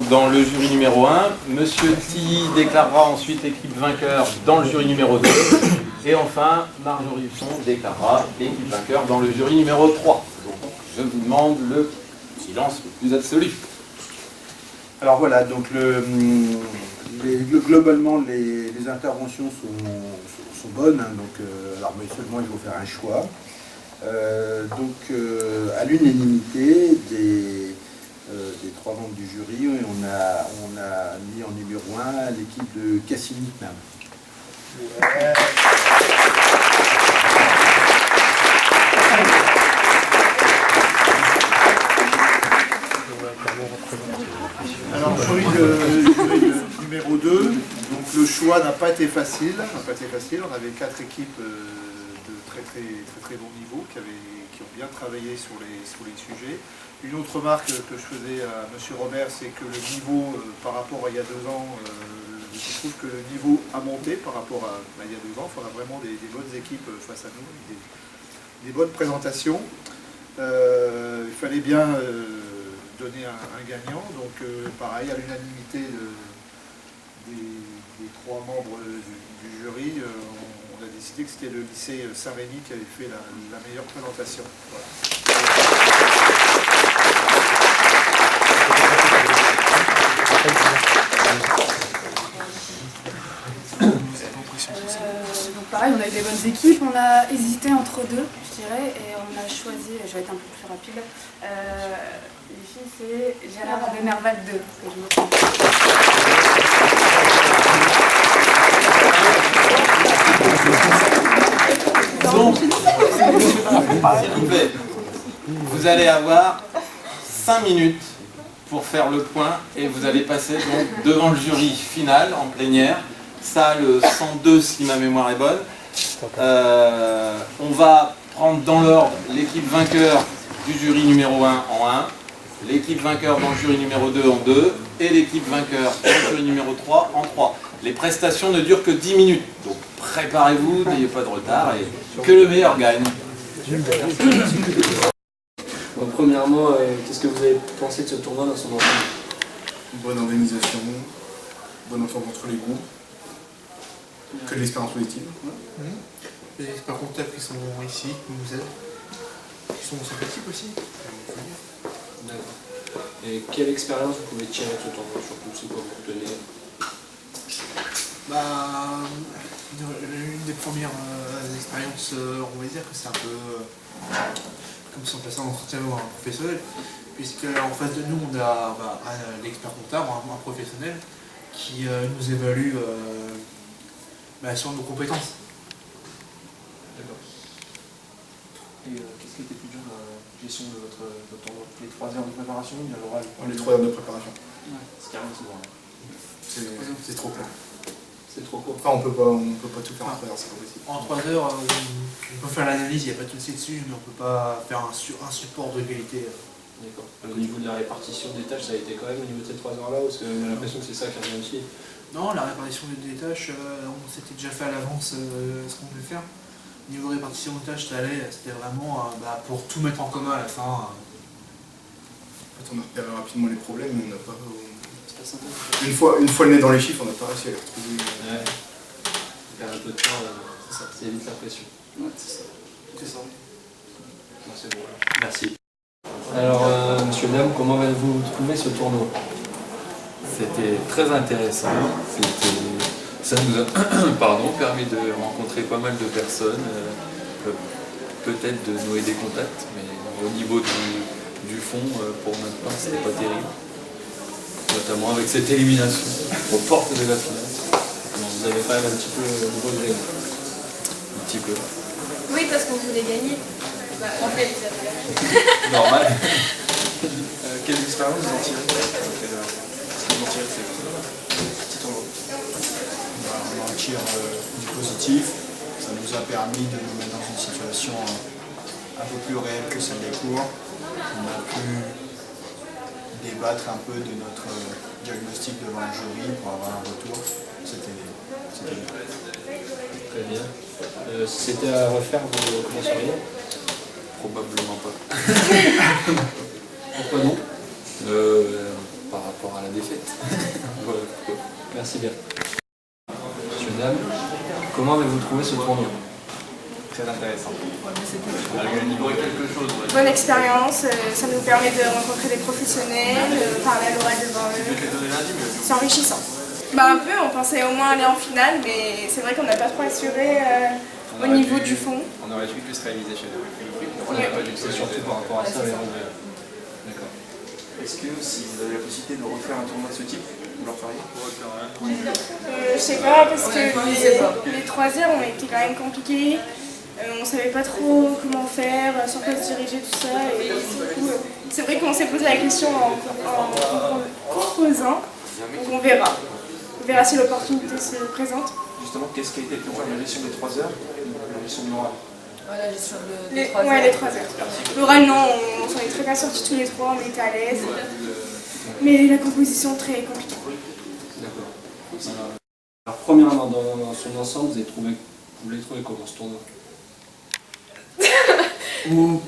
Dans le jury numéro 1, Monsieur Tilly déclarera ensuite l'équipe vainqueur dans le jury numéro 2. Et enfin, Marjorie Husson déclarera l'équipe vainqueur dans le jury numéro 3. Donc, je vous demande le silence le plus absolu. Alors voilà, donc globalement les interventions sont bonnes, hein, donc, alors mais seulement il faut faire un choix. À l'unanimité des 3 membres du jury, on a mis en numéro 1 l'équipe de Cassini-Knam. Ouais. Alors, jury numéro 2, donc le choix n'a pas été facile. On avait 4 équipes de très bon niveau qui ont bien travaillé sur les sujets. Une autre remarque que je faisais à M. Robert, c'est que le niveau par rapport à il y a 2 ans, je trouve que le niveau a monté par rapport à il y a 2 ans. On a vraiment des bonnes équipes face à nous, des bonnes présentations. Il fallait bien donner un gagnant, donc pareil, à l'unanimité des 3 membres du jury, on a décidé que c'était le lycée Saint-Rémy qui avait fait la meilleure présentation. Voilà. Donc pareil, on a eu des bonnes équipes, on a hésité entre 2, je dirais, et on a choisi, je vais être un peu plus rapide, les filles c'est Gérard de Merval 2, que je me trompe. Donc, s'il vous plaît, vous allez avoir 5 minutes pour faire le point et vous allez passer donc devant le jury final en plénière, salle 102 si ma mémoire est bonne. On va prendre dans l'ordre l'équipe vainqueur du jury numéro 1 en 1, l'équipe vainqueur dans le jury numéro 2 en 2 et l'équipe vainqueur dans le jury numéro 3 en 3. Les prestations ne durent que 10 minutes, donc préparez-vous, n'ayez pas de retard et que le meilleur gagne. Bon, premièrement, qu'est-ce que vous avez pensé de ce tournoi dans son ensemble? Bonne organisation, bonne entente entre les groupes, que de l'expérience positive. Les experts comptables qui sont ici, qui nous aident, qui sont sympathiques aussi. D'accord. Et quelle expérience vous pouvez tirer de ce tournoi, surtout c'est quoi vous retenez? Une des premières expériences, on va dire que c'est un peu comme si on passait un entretien ou un professionnel, puisque en face de nous on a l'expert comptable, un professionnel, qui nous évalue sur nos compétences. D'accord. Et qu'est-ce qui était plus dur dans la gestion de votre tournoi? Les 3 heures de préparation ou bien l'oral? Les 3 heures de préparation. Ouais, c'est carrément souvent. C'est trop court. C'est trop court. Enfin, on peut pas tout faire en 3 heures, c'est pas possible. En 3 heures, on peut faire l'analyse, il n'y a pas de souci dessus, mais on ne peut pas faire un support de qualité. D'accord. Au niveau de la répartition des tâches, ça a été quand même au niveau de ces 3 heures-là, parce qu'on a l'impression que c'est ça qui revient aussi. Non, la répartition des tâches, on s'était déjà fait à l'avance ce qu'on voulait faire. Niveau répartition des tâches, ça allait, c'était vraiment pour tout mettre en commun à la fin. En fait, on a repéré rapidement les problèmes, mais on n'a pas... Une fois le nez dans les chiffres, on n'a pas réussi à les retrouver. Ouais. Faire un peu de temps, c'est ça, c'est évite la pression. Ouais, c'est ça. C'est ça. Bon, c'est bon. Merci. Alors, monsieur Dame, comment avez-vous trouvé ce tournoi? C'était très intéressant. Ça nous a permis de rencontrer pas mal de personnes, peut-être de nouer des contacts, mais au niveau du fond, pour notre part, c'était pas terrible. Notamment avec cette élimination aux portes de la finale. Vous avez quand même un petit peu de regret. Un petit peu. Oui, parce qu'on voulait gagner. En fait, Normal. Quelle expérience vous en tirez? Ce que vous en tirez, c'est petit tournoi. On en tire du positif. Ça nous a permis de nous mettre dans une situation un peu plus réelle que celle des cours. On a pu débattre un peu de notre diagnostic devant le jury pour avoir un retour. C'était bien. Très bien. Si c'était à refaire, vous commenceriez? Probablement pas. Pourquoi non? Par rapport à la défaite. Voilà. Merci bien. Monsieur, dame, comment avez-vous trouvé ce tournoi? Très intéressant. On a livré quelque chose. Ouais. Bonne expérience, ça nous permet de rencontrer des professionnels, de parler à l'oral devant eux. C'est enrichissant. Bah un peu, on pensait au moins aller en finale, mais c'est vrai qu'on n'a pas trop assuré au niveau du fond. On aurait dû que se réaliser chez nous. C'est surtout par rapport à ça. D'accord. Est-ce que si vous avez la possibilité de refaire un tournoi de ce type, vous le referiez? Je sais pas, parce que les 3 heures ont été quand même compliquées. On savait pas trop comment faire, sur quoi se diriger, tout ça. Et du coup, c'est vrai qu'on s'est posé la question en composant. Donc on verra. On verra si l'opportunité se présente. Justement, qu'est-ce qui a été le plus dur, la gestion des 3 heures ou la gestion de l'oral? La gestion Les 3 heures. L'oral, non, on s'en est très bien sortis tous les 3, on était à l'aise. Mais la composition, très compliquée. D'accord. Alors, premièrement, dans son ensemble, vous l'avez trouvé comment ce tournoi?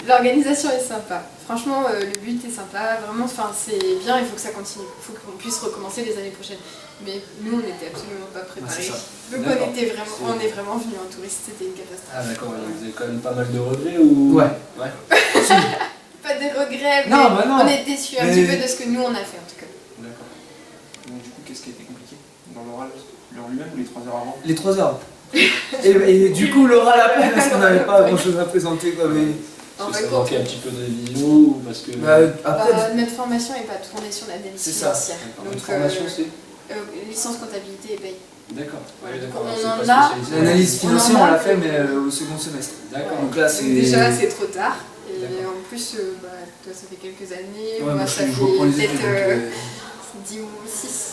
L'organisation est sympa. Franchement, le but est sympa. Vraiment, c'est bien, il faut que ça continue. Il faut qu'on puisse recommencer les années prochaines. Mais nous, on n'était absolument pas préparés. Donc on est vraiment venus en touriste, c'était une catastrophe. Ah d'accord, vous avez quand même pas mal de regrets ou... Ouais. Pas de regrets, mais on est déçus un petit peu de ce que nous on a fait en tout cas. D'accord. Donc du coup, qu'est-ce qui a été compliqué dans l'oral lui-même ou les 3 heures avant? Les 3 heures. Et du coup, l'oral après, parce qu'on n'avait pas grand chose à présenter. Quoi, mais... Parce que ça manquait un petit peu de vision ou parce que... Notre formation n'est pas tournée sur l'analyse financière. Donc, formation, c'est licence comptabilité et paye. D'accord. On en a. L'analyse financière, on l'a fait, mais au second semestre. D'accord. Donc là, c'est. Déjà, c'est trop tard. Et en plus, toi, ça fait quelques années. Moi, ça fait peut-être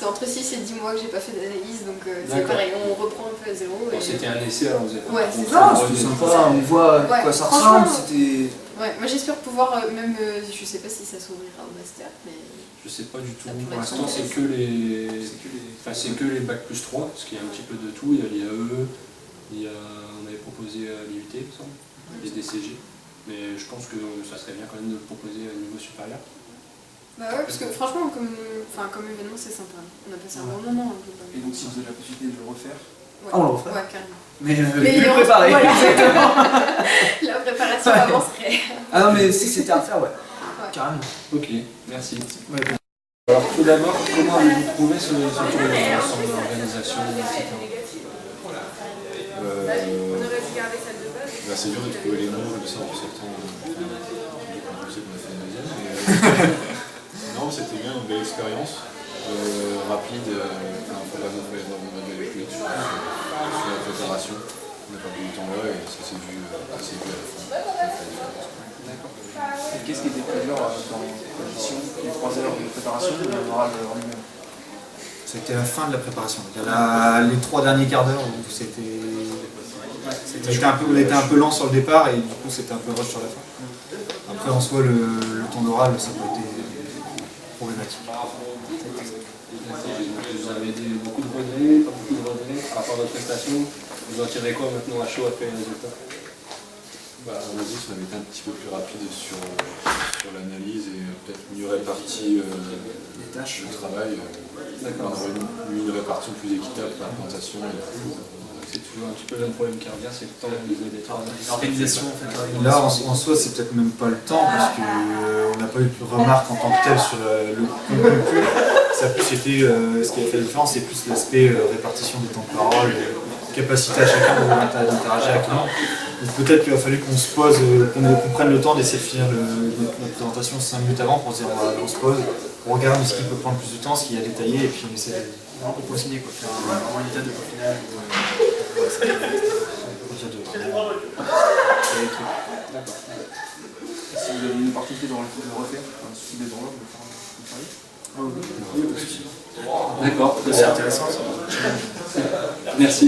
entre 6 et 10 mois que j'ai pas fait d'analyse. Donc, c'est pareil, on reprend un peu à zéro. C'était un essai, alors vous êtes. Ouais, c'est ça. C'était sympa, on voit quoi ça ressemble. Ouais, moi j'espère pouvoir, même, je sais pas si ça s'ouvrira au master, mais... Je sais pas du tout, pour l'instant c'est que les bac plus 3, parce qu'il y a un petit peu de tout, il y a l'IAE, on avait proposé à l'IUT, il me semble, les DCG, mais je pense que ça serait bien quand même de le proposer à un niveau supérieur. Bah ouais, parce que franchement, comme événement c'est sympa, on a passé un bon moment. Et donc si vous avez la possibilité de le refaire? Ouais, on le refait. Ouais, carrément. Mais mieux préparé. Voilà. La préparation avancerait. Ah non, mais si c'était à refaire, ouais. Carrément. Ok, merci. Ouais. Alors tout d'abord, comment avez-vous trouvé ce tournoi ensemble d'organisation, etc. C'est dur de trouver les mots comme ça en sortant du conseil qu'on a fait une deuxième. Non, c'était bien, une belle expérience. Rapide, on a avec les sur la préparation. On n'a pas pris du temps là et ça s'est vu à la fin. D'accord. Et qu'est-ce qui était plus dur dans la mission, les 3 heures de préparation ou l'oral en lui-même? C'était la fin de la préparation. Les 3 derniers quarts d'heure où on était un peu lent sur le départ et du coup c'était un peu rush sur la fin. Après en soi le temps d'oral ça n'a pas été problématique. Vous avez beaucoup de regrets, pas beaucoup de regrets par rapport à votre prestation. Vous en tirez quoi maintenant à chaud après les résultats? On a dit qu'on avait été un petit peu plus rapide sur l'analyse et peut-être mieux réparti les tâches, le travail. On aurait eu une répartition plus équitable par la présentation. C'est toujours un petit peu le même problème qui revient, c'est le temps l'organisation en fait. Là en soi c'est peut-être même pas le temps parce qu'on n'a pas eu de remarques en tant que tel sur le contenu. Ça a plus été ce qui a fait la différence, c'est plus l'aspect répartition des temps de parole, capacité à chacun d'interagir avec nous. Donc peut-être qu'il a fallu qu'on se pose, qu'on prenne le temps d'essayer de finir notre présentation 5 minutes avant pour se dire on se pose, on regarde ce qui peut prendre plus de temps, ce qu'il y a détaillé et puis on essaie de peaufiner, faire vraiment une étape de peaufinage. D'accord. Si vous avez une opportunité de refaire, sous des droits, vous le feriez? D'accord, C'est intéressant ça. Merci.